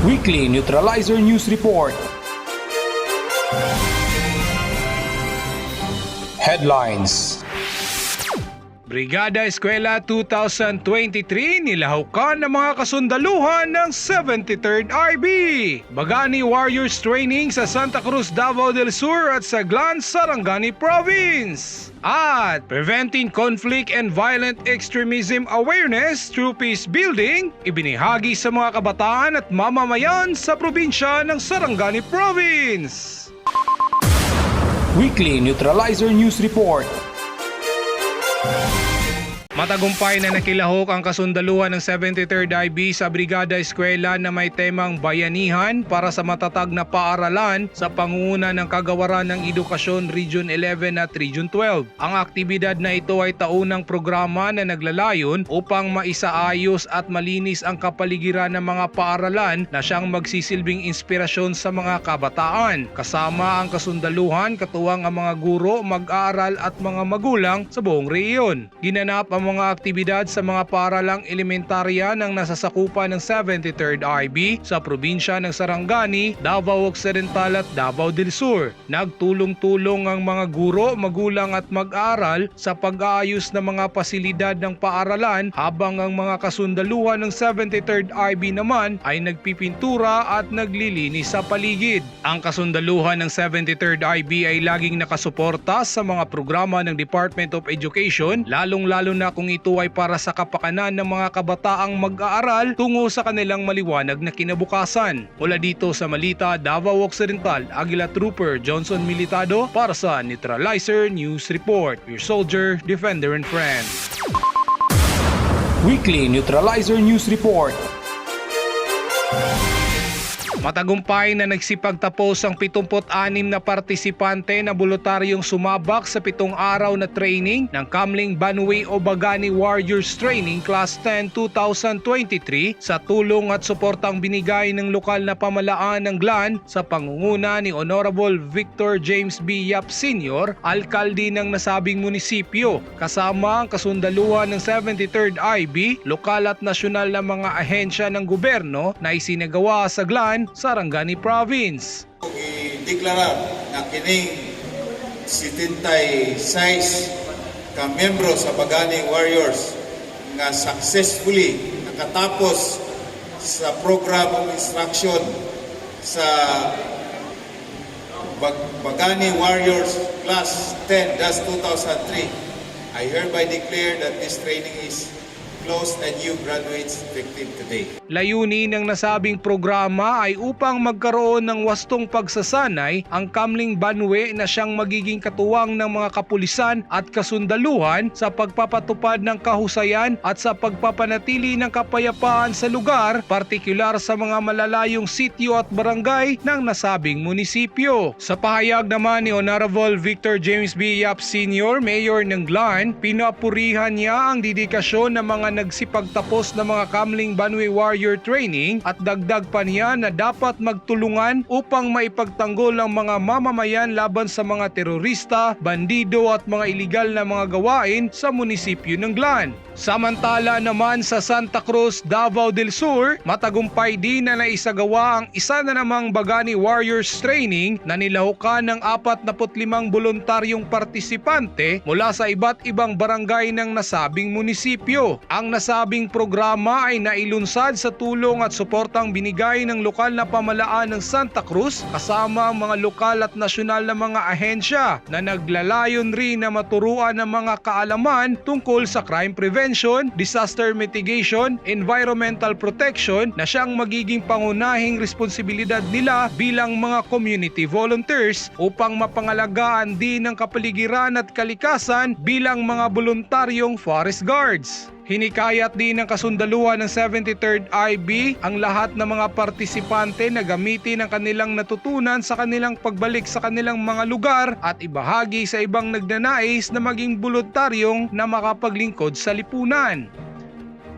Weekly Neutralizer News Report. Headlines. Brigada Eskwela 2023 nilahukan ng mga kasundaluhan ng 73rd RB. Bagani Warriors Training sa Santa Cruz, Davao del Sur at sa Glan, Sarangani Province. At Preventing Conflict and Violent Extremism Awareness through Peace Building, ibinahagi sa mga kabataan at mamamayan sa probinsya ng Sarangani Province. Weekly Neutralizer News Report. Matagumpay na nakilahok ang kasundaluhan ng 73rd IB sa Brigada Eskwela na may temang bayanihan para sa matatag na paaralan sa pangunguna ng Kagawaran ng Edukasyon Region 11 at Region 12. Ang aktibidad na ito ay taunang programa na naglalayon upang maisaayos at malinis ang kapaligiran ng mga paaralan na siyang magsisilbing inspirasyon sa mga kabataan. Kasama ang kasundaluhan, katuwang ang mga guro, mag-aaral at mga magulang sa buong rehiyon. Ginanap ang mga aktibidad sa mga paaralang elementarya ng nasasakupan ng 73rd IB sa probinsya ng Sarangani, Davao Occidental at Davao del Sur. Nagtulong-tulong ang mga guro, magulang at mag-aaral sa pag-aayos ng mga pasilidad ng paaralan habang ang mga kasundaluhan ng 73rd IB naman ay nagpipintura at naglilinis sa paligid. Ang kasundaluhan ng 73rd IB ay laging nakasuporta sa mga programa ng Department of Education, lalong-lalo na kung ito ay para sa kapakanan ng mga kabataang mag-aaral tungo sa kanilang maliwanag na kinabukasan. Mula dito sa Malita, Davao Occidental, Aguila Trooper Johnson Militado para sa Neutralizer News Report. Your soldier, defender and friend. Weekly Neutralizer News Report. Matagumpay na nagsipagtapos ang 76 na partisipante na voluntaryong sumabak sa 7 araw na training ng Kamling Banwe o Bagani Warriors Training Class 10 2023 sa tulong at suportang binigay ng lokal na pamalaan ng Glan sa pangunguna ni Honorable Victor James B. Yap Sr., alkalde ng nasabing munisipyo, kasama ang kasundaluhan ng 73rd IB, lokal at nasyonal na mga ahensya ng gobyerno na isinagawa sa Glan, Sarangani Province. Ideklara na kining 76 ka miyembro sa Bagani Warriors nga successfully nakatapos sa program of instruction sa Bagani Warriors Class 10-2003. I hereby declare that this training is closed and new graduates effective today. Layunin ng nasabing programa ay upang magkaroon ng wastong pagsasanay ang Kamling Banwe na siyang magiging katuwang ng mga kapulisan at kasundaluhan sa pagpapatupad ng kahusayan at sa pagpapanatili ng kapayapaan sa lugar, partikular sa mga malalayong sityo at barangay ng nasabing munisipyo. Sa pahayag naman ni Honorable Victor James B. Yap Sr., Mayor ng Glan, pinapurihan niya ang dedikasyon ng mga nagsipagtapos ng mga Kamling Banwe Warrior Training at dagdag pa niya na dapat magtulungan upang maipagtanggol ang mga mamamayan laban sa mga terorista, bandido at mga iligal na mga gawain sa munisipyo ng Glan. Samantala naman sa Santa Cruz, Davao del Sur, matagumpay din na naisagawa ang isa na namang Bagani Warriors Training na nilahukan ng 45 voluntaryong partisipante mula sa iba't ibang barangay ng nasabing munisipyo. Ang nasabing programa ay nailunsad sa tulong at suportang binigay ng lokal na pamalaan ng Santa Cruz kasama ang mga lokal at nasyonal na mga ahensya na naglalayon rin na maturuan ng mga kaalaman tungkol sa crime prevention, disaster mitigation, environmental protection na siyang magiging pangunahing responsibilidad nila bilang mga community volunteers upang mapangalagaan din ang kapaligiran at kalikasan bilang mga voluntaryong forest guards. Hinikayat din ng kasundaluhan ng 73rd IB ang lahat ng mga partisipante na gamitin ang kanilang natutunan sa kanilang pagbalik sa kanilang mga lugar at ibahagi sa ibang nagnanais na maging voluntaryong na makapaglingkod sa lipunan.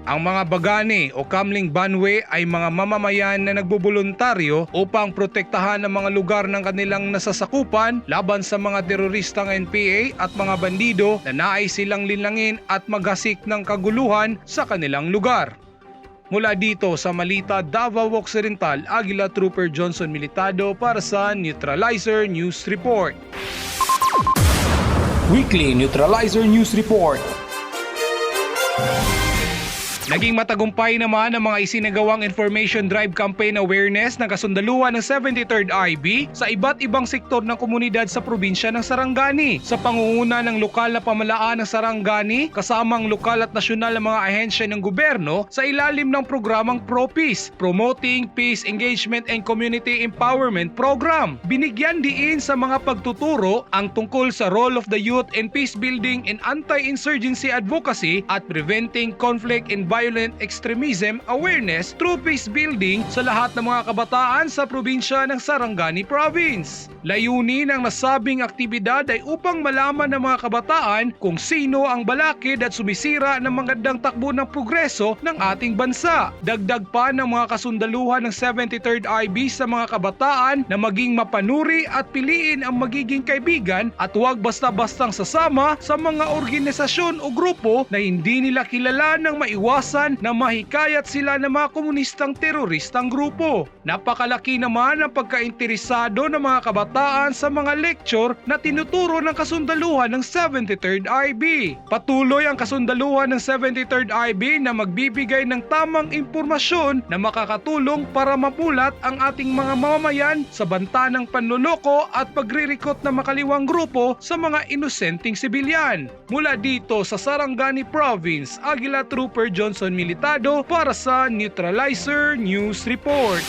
Ang mga Bagani o Kamling Banwe ay mga mamamayan na nagboboluntaryo upang protektahan ang mga lugar ng kanilang nasasakupan laban sa mga teroristang NPA at mga bandido na nais silang linlangin at maghasik ng kaguluhan sa kanilang lugar. Mula dito sa Malita, Davao Occidental, Aguila Trooper Johnson Militado para sa Neutralizer News Report. Weekly Neutralizer News Report. Naging matagumpay naman ang mga isinagawang information drive campaign awareness ng kasundaluhan ng 73rd IB sa iba't ibang sektor ng komunidad sa probinsya ng Sarangani. Sa pangunguna ng lokal na pamalaan ng Sarangani, kasamang lokal at nasyonal na mga ahensya ng gobyerno sa ilalim ng programang ProPeace, Promoting Peace Engagement and Community Empowerment Program. Binigyan diin sa mga pagtuturo ang tungkol sa role of the youth in peace building and anti-insurgency advocacy at preventing conflict and violent extremism awareness through peace building sa lahat ng mga kabataan sa probinsya ng Sarangani Province. Layunin ng nasabing aktibidad ay upang malaman ng mga kabataan kung sino ang balakid at sumisira ng magandang takbo ng progreso ng ating bansa. Dagdag pa ng mga kasundaluhan ng 73rd IB sa mga kabataan na maging mapanuri at piliin ang magiging kaibigan at huwag basta-bastang sasama sa mga organisasyon o grupo na hindi nila kilala nang maiwasan na mahikayat sila ng mga komunistang teroristang grupo. Napakalaki naman ang pagkainteresado ng mga kabataan sa mga lecture na tinuturo ng kasundaluhan ng 73rd IB. Patuloy ang kasundaluhan ng 73rd IB na magbibigay ng tamang impormasyon na makakatulong para mapulat ang ating mga mamamayan sa banta ng panloloko at pagririkot ng makaliwang grupo sa mga inosenteng sibilyan. Mula dito sa Sarangani Province, Aguila Trooper Johnson Militado para sa Neutralizer News Report.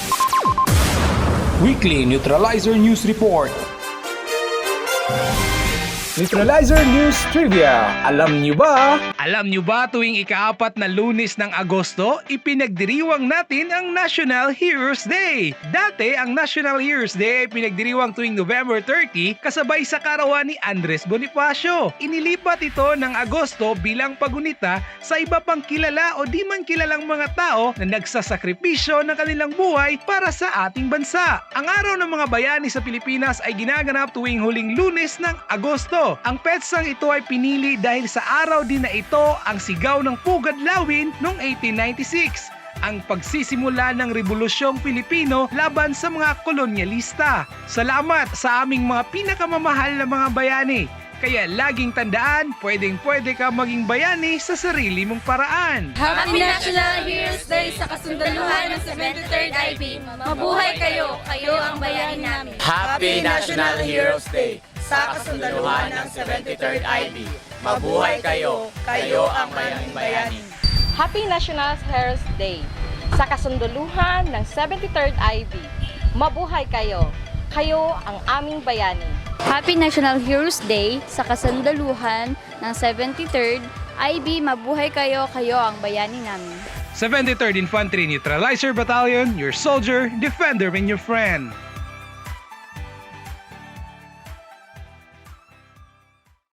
Weekly Neutralizer News Report. Neutralizer News Trivia. Alam niyo ba? Alam nyo ba tuwing ika-4 na Lunes ng Agosto, ipinagdiriwang natin ang National Heroes Day. Dati, ang National Heroes Day ay pinagdiriwang tuwing November 30 kasabay sa karawan ni Andres Bonifacio. Inilipat ito ng Agosto bilang pagunita sa iba pang kilala o di man kilalang mga tao na nagsasakripisyo ng kanilang buhay para sa ating bansa. Ang araw ng mga bayani sa Pilipinas ay ginaganap tuwing huling Lunes ng Agosto. Ang petsang ito ay pinili dahil sa araw din na ito ang sigaw ng Pugad Lawin noong 1896, ang pagsisimula ng Rebolusyong Pilipino laban sa mga kolonyalista. Salamat sa aming mga pinakamamahal na mga bayani. Kaya laging tandaan, pwedeng-pwede ka maging bayani sa sarili mong paraan. Happy National Heroes Day sa kasundaluhan ng 73rd IB. Mabuhay kayo! Kayo ang bayani namin. Happy National Heroes Day sa kasundaluhan ng 73rd IB. Mabuhay kayo! Kayo ang bayani. Happy National Heroes Day sa kasundaluhan ng 73rd IB. Mabuhay kayo! Kayo ang aming bayani. Happy National Heroes Day sa kasundaluhan ng 73rd IB. Mabuhay kayo! Kayo ang bayani namin. 73rd Infantry Neutralizer Battalion, your soldier, defender, and your friend.